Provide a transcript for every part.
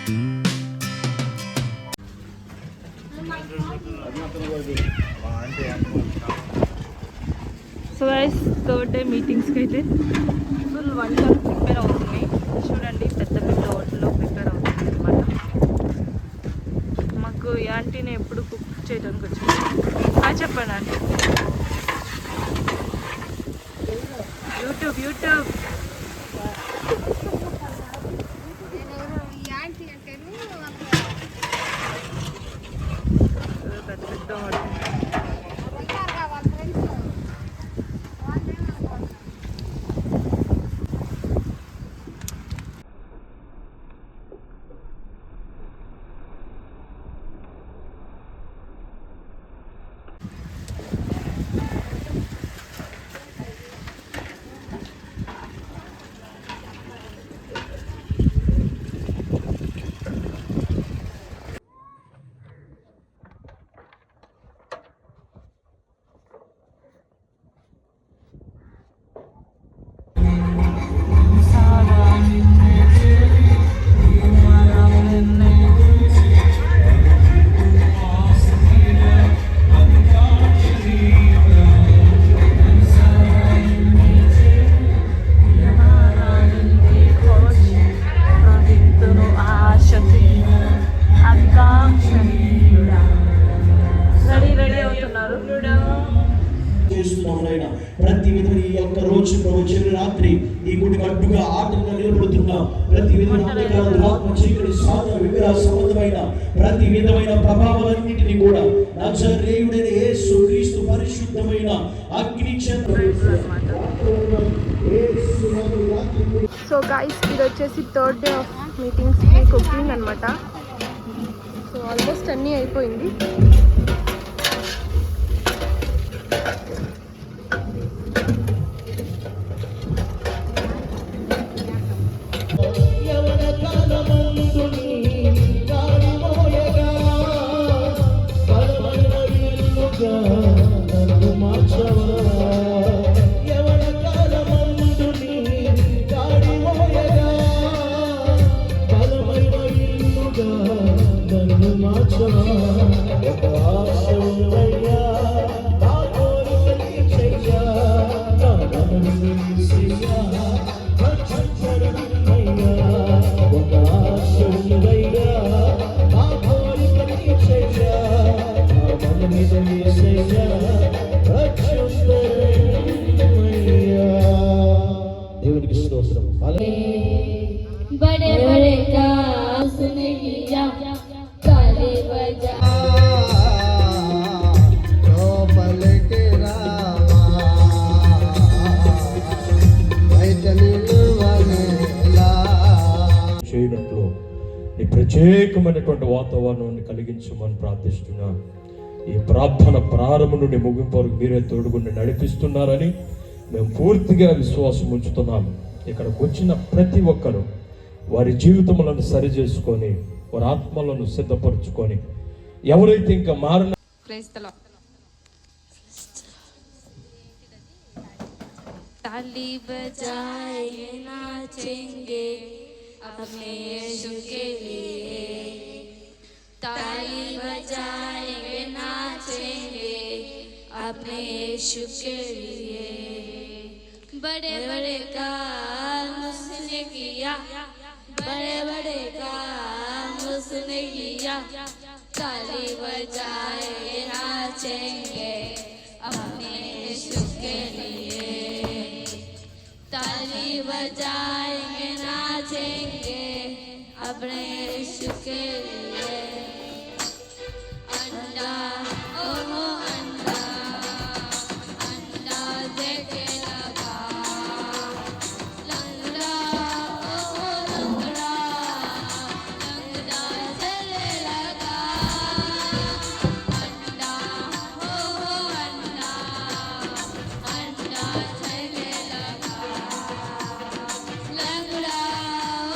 So guys third day మీటింగ్స్కి అయితే full వంట prepare అవుతున్నాయి. చూడండి పెద్ద పెద్ద హోటల్లో ప్రిపేర్ అవుతుంది అనమాట. మాకు ఈ ఆంటీని ఎప్పుడు కుక్ చేయడానికి వచ్చింది. చెప్పండి ఆంటీ. యూట్యూబ్ పెద్ద పెద్ద హోటల్. ప్రతి విధమైన ఈ యొక్క రోజు చివరి రాత్రి ఈ గుడికి అడ్డుగా ఆటంగా నిలబడుతున్నాం. ప్రతి విధమైన చీకటి సాధన విగ్రహ సంబంధమైన ప్రతి విధమైన ప్రభావాలన్నింటినీ కూడా నజరేయుడైన యేసుక్రీస్తు పరిశుద్ధమైన అగ్ని సో గైస్ ఇది వచ్చేసి third day of meetings cooking అనమాట. సో ఆల్మోస్ట్ అన్నీ అయిపోయింది. దేవునికి స్తోత్రం. बड़े बड़े कास नहीं जा काले बजा तो पल के रामा చేయడంలో ఈ ప్రత్యేకమైనటువంటి వాతావరణాన్ని కలిగించమని ప్రార్థిస్తున్నా. ఈ ప్రార్థన ప్రారంభం నుండి ముగింపు వరకు మీరే తోడుగుండి నడిపిస్తున్నారని మేము పూర్తిగా విశ్వాసం ఉంచుతున్నాము. ఇక్కడికి వచ్చిన ప్రతి ఒక్కరూ వారి జీవితములను సరి చేసుకొని వారి ఆత్మలను సిద్ధపరచుకొని ఎవరైతే ఇంకా మారిన ताली बजाए नाचेंगे अपने यीशु के लिए, ताली बजाएंगे नाचेंगे अपने यीशु के लिए। बड़े बड़े काम उसने किया, बड़े बड़े काम उसने किया, ताली बजाए नाचेंगे अपने यीशु के लिए, ताली बजाएंगे नाचेंगे अपने यीशु के लिए। अंडा ओहो अंडा अंडा देके लगा, लंगड़ा ओहो लंगड़ा लंगड़ा चले लगा, अंडा ओहो अंडा अंडा चले लगा, लंगड़ा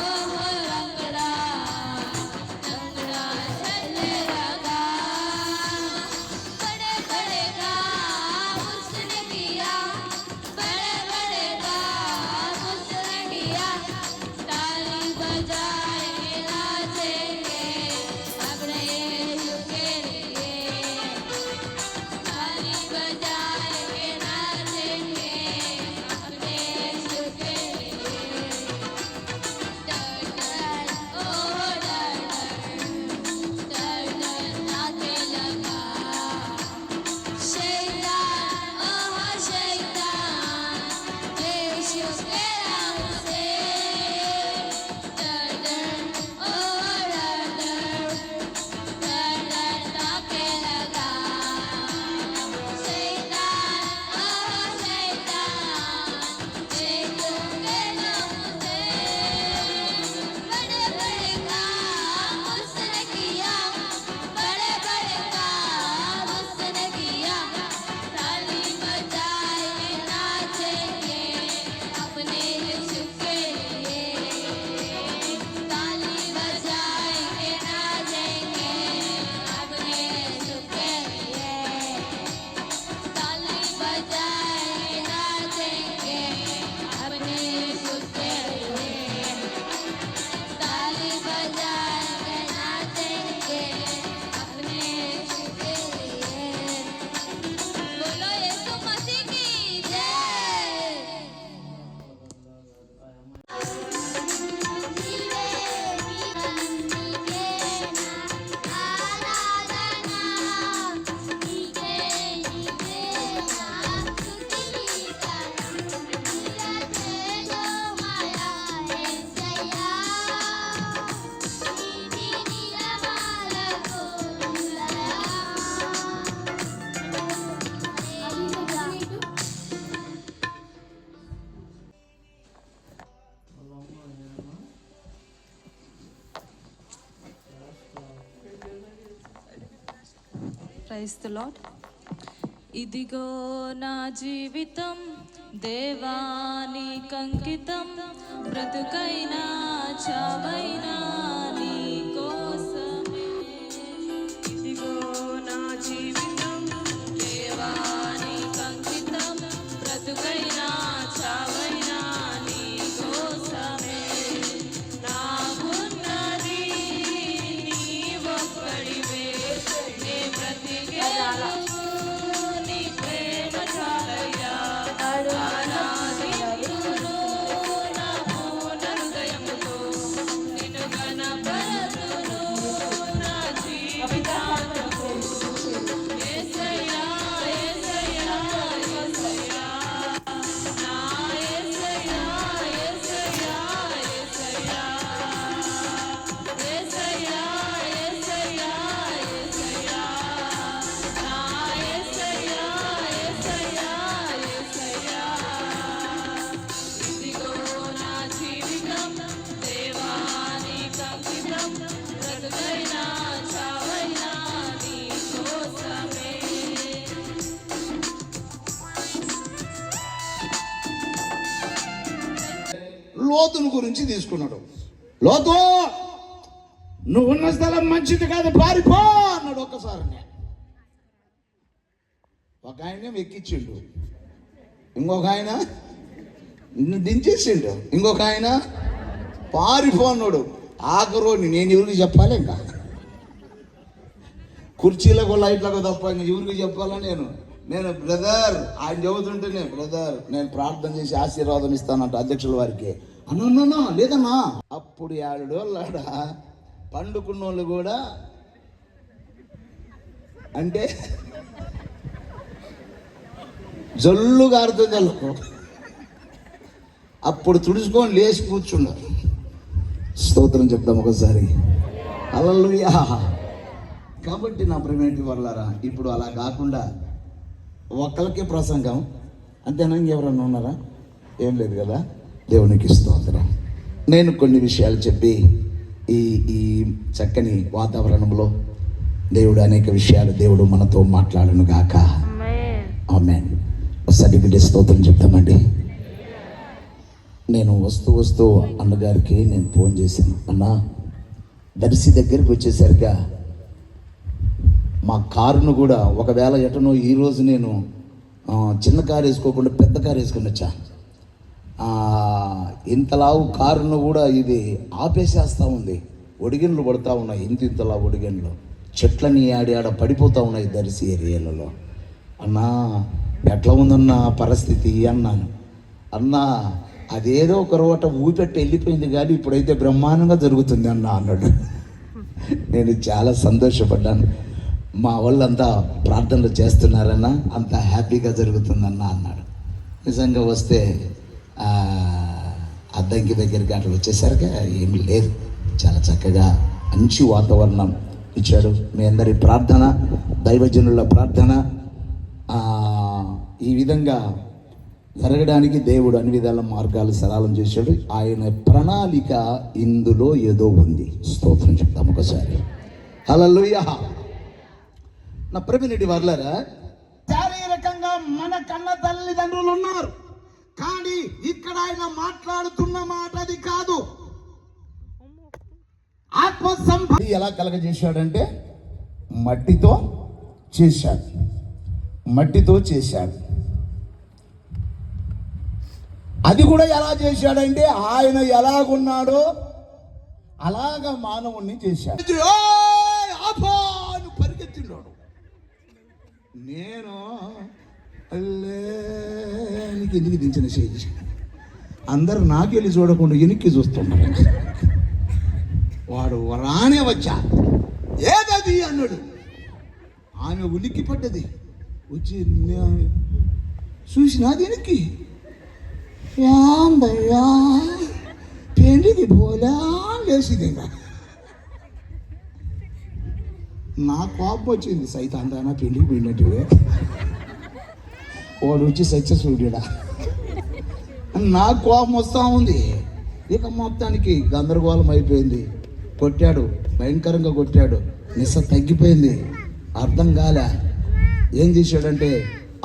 ओहो लंगड़ा लंगड़ा ప్రైజ్ ది లార్డ్. ఇదిగో నా జీవితం దేవానికి అంకితం, బ్రతుకైనా చావైనా నీ కోసమే. ఇదిగో నా జీవితం దేవానికి అంకితం, బ్రతుకైనా చావైనా నీ కోసమే. నాకున్నది నీ ఒక్కడివే, నే బ్రతికేను నీ ప్రేమ చాలయ్యా. ఆరాధింతును నా పూర్ణ హృదయముతో, నిన్ను ఘనపరతును నా జీవితాంతము. యేసయ్యా యేసయ్యా యేసయ్యా, నా యేసయ్యా యేసయ్యా యేసయ్యా, యేసయ్యా యేసయ్యా యేసయ్యా, నా యేసయ్యా యేసయ్యా యేసయ్యా. ఇదిగో నా జీవితం దేవానికి అంకితం, బ్రతుకైనా చావైనా నీ కోసమే. లోతును గురించి తీసుకున్నాడు. లోతు, నువ్వు ఉన్న స్థలం మంచిది కాదు, పారిపో అన్నాడు ఒక్కసారి. ఒక ఆయన ఎక్కించిండు, ఇంకొక ఆయన దించేసిండు, ఇంకొక ఆయన పారిపో అన్నాడు. ఆఖరోని నేను ఎవరికి చెప్పాలి? ఇంకా కుర్చీలకు లైట్లకు తప్ప ఇంకా ఎవరికి చెప్పాలా? నేను బ్రదర్ ఆయన చెబుతుంటేనే, బ్రదర్ నేను ప్రార్థన చేసి ఆశీర్వాదం ఇస్తానంట అధ్యక్షుల వారికి. అన్నా లేదన్నా. అప్పుడు 7 రోజులాడ పండుకున్న వాళ్ళు కూడా అంటే జల్లు గారుతుంది వాళ్ళకు. అప్పుడు తుడుచుకొని లేచి కూర్చున్నారు. స్తోత్రం చెప్తాం ఒకసారి, హల్లెలూయా. కాబట్టి నా ప్రియమైన వాళ్ళారా, ఇప్పుడు అలా కాకుండా ఒక్కరికే ప్రసంగం అంతేనా? ఎవరన్నా ఉన్నారా? ఏం లేదు కదా. దేవునికి స్తోత్రం. నేను కొన్ని విషయాలు చెప్పి ఈ చక్కని వాతావరణంలో దేవుడు అనేక విషయాలు దేవుడు మనతో మాట్లాడను గాక. ఆమేన్. ఒకసారి బిడ్డ స్తోత్రం చెప్తామండి. నేను వస్తూ అన్నగారికి నేను ఫోన్ చేశాను. అన్నా, దర్శి దగ్గరికి వచ్చేసరిగా మా కారును కూడా ఒకవేళ ఎటనో ఈరోజు నేను చిన్న కారు వేసుకోకుండా పెద్ద కారు వేసుకుని వచ్చా. ఇంతలావు కారును కూడా ఇది ఆపేసేస్తూ ఉంది. ఒడిగెన్లు పడుతూ ఉన్నాయి, ఇంతలా ఒడిగెన్లు, చెట్లని ఆడ పడిపోతూ ఉన్నాయి దర్శి ఏరియాలలో. అన్నా ఎట్లా ఉందన్న పరిస్థితి అన్నాను. అన్నా అదేదో ఒక రోట ఊపెట్టి వెళ్ళిపోయింది కానీ ఇప్పుడైతే బ్రహ్మాండంగా జరుగుతుంది అన్నాడు. నేను చాలా సంతోషపడ్డాను. మా వాళ్ళంతా ప్రార్థనలు చేస్తున్నారన్నా, అంత హ్యాపీగా జరుగుతుందన్నా అన్నాడు. నిజంగా వస్తే అద్దంకి దగ్గరికి అట్లా వచ్చేసరికి ఏమీ లేదు, చాలా చక్కగా మంచి వాతావరణం ఇచ్చాడు. మీ అందరి ప్రార్థన, దైవజనుల ప్రార్థన ఈ విధంగా జరగడానికి దేవుడు అన్ని విధాల మార్గాలు సరళం చేశాడు. ఆయన ప్రణాళిక ఇందులో ఏదో ఉంది. స్తోత్రం చెప్తాం ఒకసారి, హల్లెలూయా. నా ప్రభునిటి వర్లరా, శారీరకంగా మన కన్న తల్లిదండ్రులు ఉన్నారు, కానీ ఇక్కడ ఆయన మాట్లాడుతున్న మాట అది కాదు. ఆత్మ సంపత్తి ఎలా కలగజేశాడంటే మట్టితో చేశాడు. అది కూడా ఎలా చేశాడంటే ఆయన ఎలాగున్నాడో అలాగా మానవుణ్ణి చేశాడు. పరిగెత్తిండాడు. నేను ఎనికి దించిన చేయి అందరు నాకెళ్ళి చూడకుండా ఎనికి చూస్తున్నాడు. వాడు రానే వచ్చా, ఏదది అన్నాడు. ఆమె ఉలిక్కి పడ్డది, వచ్చి చూసినా దీనికి ఏందయ్యా పెండికి పోలా లేచింది. నా కోపం వచ్చింది. సైతాందానా పెండికి పోయినట్టు వాడు వచ్చి సత్యసూర్యుడా, నా కోపం వస్తూ ఉంది. ఇక మొత్తానికి గందరగోళం అయిపోయింది. కొట్టాడు, భయంకరంగా కొట్టాడు. నిస్స తగ్గిపోయింది, అర్థం కాలే. ఏం చేశాడంటే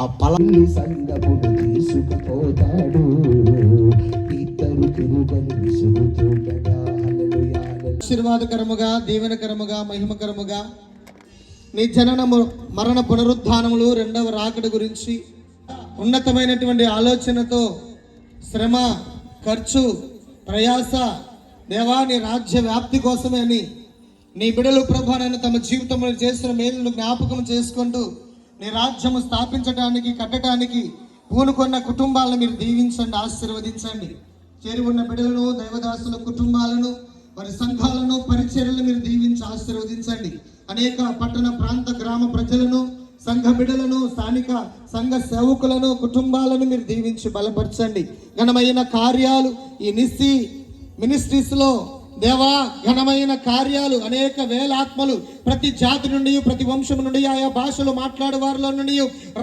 ఆ పలాన్ని సంగపుడు తీసుకుపోతాడు, ఇద్దరు తిరుగని విసుగుతుండగా. హల్లెలూయా. ఆశీర్వాదకరముగా, దీవెనకరముగా, మహిమకరముగా నీ జననము మరణ పునరుద్ధానములు రెండవ రాకడ గురించి ఉన్నతమైనటువంటి ఆలోచనతో శ్రమ, ఖర్చు, ప్రయాస, దేవా నీ రాజ్య వ్యాప్తి కోసమే అని నీ బిడలు ప్రభా నన్ను తమ జీవితంలో చేసిన మేలును జ్ఞాపకం చేసుకుంటూ నీ రాజ్యము స్థాపించడానికి, కట్టడానికి పూనుకొన్న కుటుంబాలను మీరు దీవించండి, ఆశీర్వదించండి. చేరి ఉన్న బిడలను, దైవదాసుల కుటుంబాలను, వారి సంఘాలను, పరిచర్యలను మీరు దీవించి ఆశీర్వదించండి. అనేక పట్టణ ప్రాంత గ్రామ ప్రజలను, సంఘ బిడలను, స్థానిక సంఘ సేవకులను, కుటుంబాలను మీరు దీవించి బలపరచండి. ఘనమైన కార్యాలు ఈ నిస్సి మినిస్ట్రీస్లో దేవా, ఘనమైన కార్యాలు, అనేక వేల ఆత్మలు ప్రతి జాతి నుండి, ప్రతి వంశం నుండి, ఆయా భాషలు మాట్లాడే వారిలో నుండి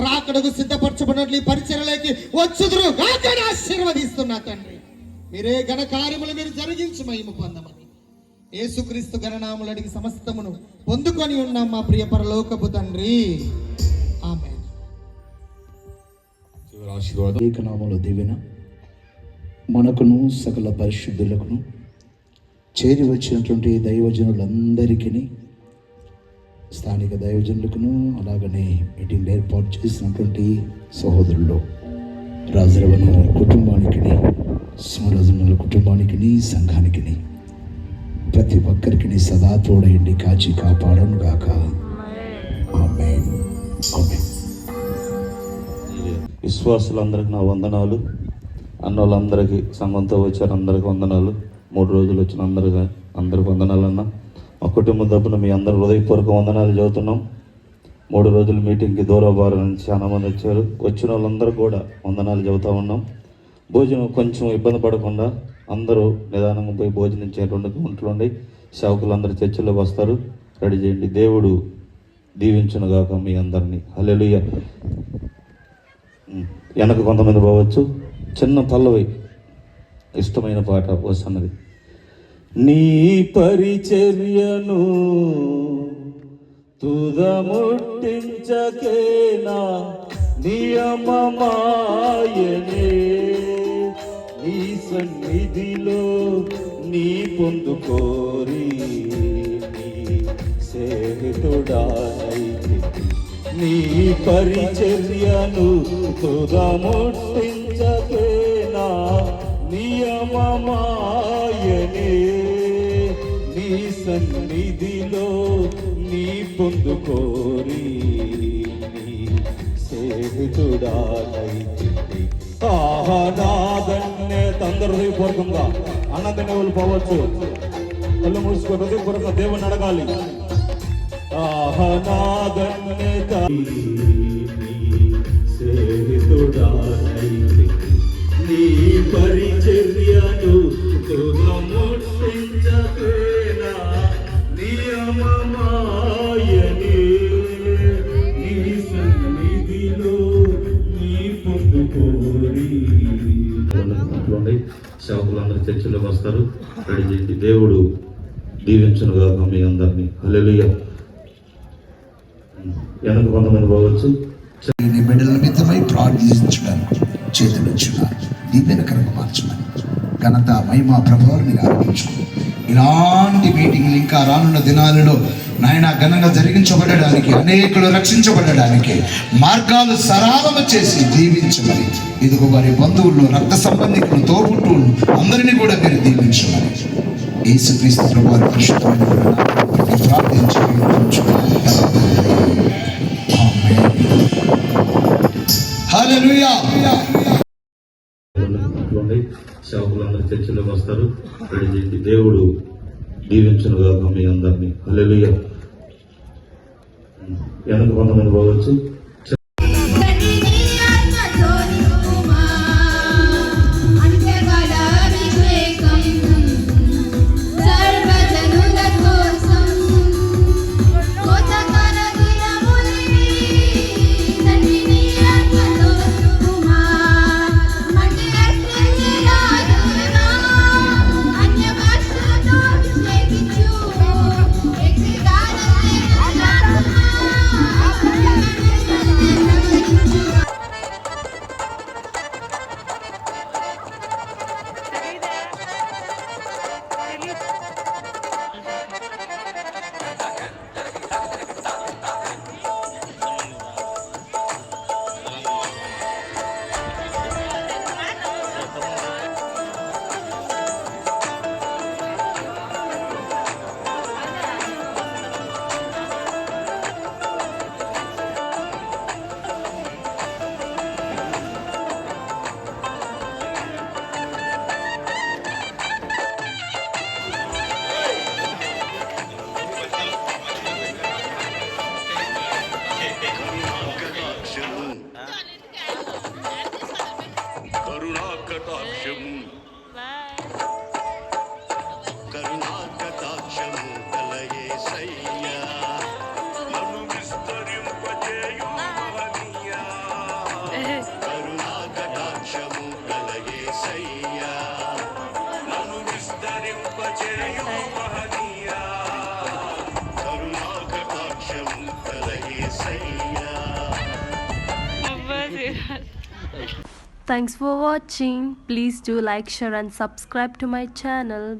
రాకడకు సిద్ధపరచబడినట్లు పరిచర్యలోకి వచ్చుదురు గాకని ఆశీర్వదిస్తున్నా తండ్రి. మీరే ఘన కార్యములు మీరు జరిగించి మహిమ పొందమని యేసుక్రీస్తు ఘననామములు అడిగి సమస్తమును పొందుకొని ఉన్నాం మా ప్రియ పరలోకపు తండ్రి. ఆమేన్. ఏకనామములో దీవెన మనకును సకల పరిశుద్ధులకును చేరి వచ్చినటువంటి దైవజనులందరికీ, స్థానిక దైవజనులకును, అలాగనే మీటింగ్ ఏర్పాటు చేసినటువంటి సహోదరులు రాజరవణ కుటుంబానికి, స్మరజనుల కుటుంబానికి, సంఘానికి, ప్రతి ఒక్కరికి సదా తోడయండి, కాచి కాపాడను గాక. ఆమేన్. ఆమేన్. విశ్వాసులందరికీ నా వందనాలు. అన్నోళ్ళందరికీ, సంఘంతో వచ్చారు అందరికీ వందనాలు. 3 రోజులు వచ్చిన అందరికి వందనాలు అన్న. మా కుటుంబం తరపున మీ అందరు హృదయపూర్వక వందనాలు చదువుతున్నాం. 3 రోజుల మీటింగ్కి దూరభారం నుంచి చాలా మంది వచ్చారు. వచ్చిన వాళ్ళందరూ కూడా వందనాలు చెబుతూ ఉన్నాం. భోజనం కొంచెం ఇబ్బంది పడకుండా అందరూ నిదానంగా పోయి భోజనం చేయకుండా ఉంటుండి. సేవకులందరూ చర్చిలోకి వస్తారు, రెడీ చేయండి. దేవుడు దీవించునుగాక మీ అందరినీ. హల్లెలూయా. వెనక కొంతమంది పోవచ్చు. చిన్న పల్లవి ఇష్టమైన పాట వస్తున్నది. నీ పరిచర్యను తుదముట్టించకేనా నియమమాయనే, నీ సన్నిధిలో నీ పొందుకోరి నీ సేతుడాయితే. నీ పరిచర్యను తుదముట్టించకేనా నియమమాయనే, నీ సన్నిధిలో నీ పొందుకోరి నీ సేతుడాయితే. ఆహనాదన్నే తందరు హృదయపూర్వకంగా అన్నదనే వాళ్ళు పోవచ్చు. కళ్ళు మూసుకొని హృదయపూర్వకంగా దేవుని అడగాలి. ఆహనాదన్నే సేతుడాయితే, నీ పరిచర్యను తుదముట్టించకేనా నియమమాయనే, నీ సన్నిధిలో నీ పొందుకోరి. సేవకులందరూ చర్చిలోకి వస్తారు, రెడీ చేయండి. దేవుడు దీవించునుగాక మీ అందరినీ. హల్లెలూయా. వెనక కొంతమంది పోవచ్చు. బిడ్డల నిమిత్తమై ప్రార్థించడానికి చేతులుంచున్నారు, దీవెనకరంగా మార్చమని ఘనత, మహిమ, ప్రభావం మీరు ఆరోపించుకో. ఇలాంటి మీటింగ్లు ఇంకా రానున్న దినాలలో నాయన ఘనంగా జరిగించబడడానికి, అనేకులు రక్షించబడడానికి మార్గాలు సరళము చేసి దీవించమని, ఇదిగో వారి బంధువులను, రక్త సంబంధికులు, తోబుట్టువులు అందరినీ కూడా మీరు దీవించమని యేసుక్రీస్తు ప్రభువారి పరిశుద్ధమైన ప్రార్థించుకుంటున్నాను. హల్లెలూయా. సేవకులందరూ చర్చిలోకి వస్తారు, రెడీ చేయండి. దేవుడు దీవించునుగాక మీ అందరినీ. హల్లెలూయా. వెనక కొంతమంది పోవచ్చు. Thanks for watching. Please do like, share and subscribe to my channel.